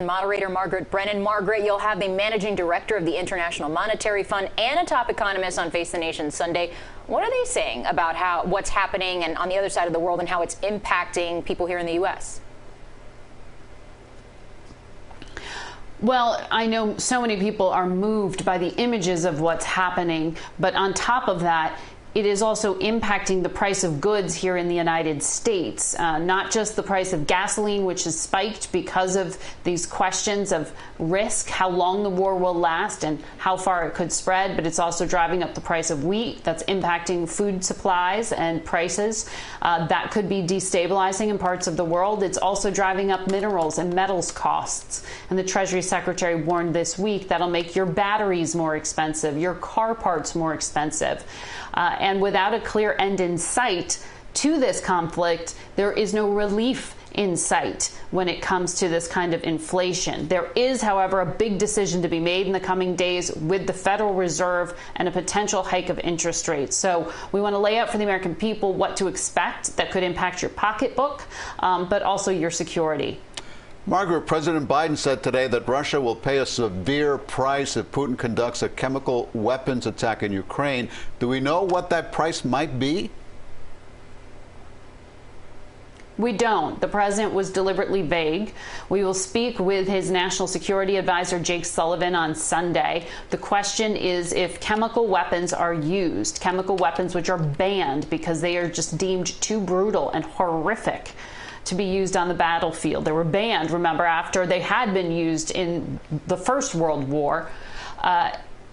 Moderator Margaret Brennan. Margaret, you'll have the managing director of the International Monetary Fund and a top economist on Face the Nation Sunday. What are they saying about what's happening and on the other side of the world and how it's impacting people here in the U.S.? Well, I know so many people are moved by the images of what's happening, but on top of that, it is also impacting the price of goods here in the United States, not just the price of gasoline, which has spiked because of these questions of risk, how long the war will last and how far it could spread, but it's also driving up the price of wheat. That's impacting food supplies and prices. That could be destabilizing in parts of the world. It's also driving up minerals and metals costs. And the Treasury Secretary warned this week that'll make your batteries more expensive, your car parts more expensive. And without a clear end in sight to this conflict, there is no relief in sight when it comes to this kind of inflation. There is, however, a big decision to be made in the coming days with the Federal Reserve and a potential hike of interest rates. So we want to lay out for the American people what to expect that could impact your pocketbook, but also your security. Margaret, President Biden said today that Russia will pay a severe price if Putin conducts a chemical weapons attack in Ukraine. Do we know what that price might be? We don't. The president was deliberately vague. We will speak with his national security advisor, Jake Sullivan, on Sunday. The question is if chemical weapons are used, chemical weapons which are banned because they are just deemed too brutal and horrific to be used on the battlefield. They were banned, remember, after they had been used in the First World War.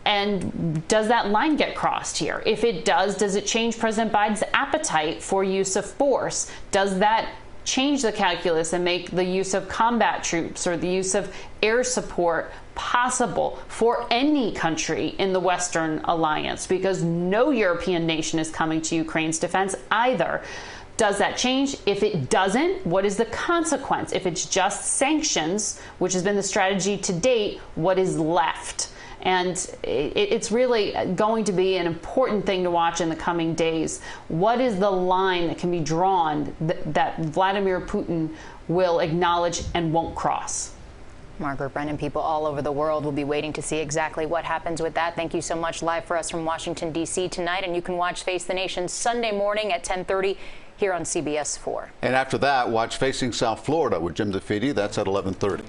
And does that line get crossed here? If it does it change President Biden's appetite for use of force? Does that change the calculus and make the use of combat troops or the use of air support possible for any country in the Western alliance? Because no European nation is coming to Ukraine's defense either. Does that change? If it doesn't, what is the consequence? If it's just sanctions, which has been the strategy to date, what is left? And it's really going to be an important thing to watch in the coming days. What is the line that can be drawn that Vladimir Putin will acknowledge and won't cross? Margaret Brennan, people all over the world will be waiting to see exactly what happens with that. Thank you so much. Live for us from Washington, D.C. tonight. And you can watch Face the Nation Sunday morning at 10:30 here on CBS 4. And after that, watch Facing South Florida with Jim DeFede. That's at 11:30.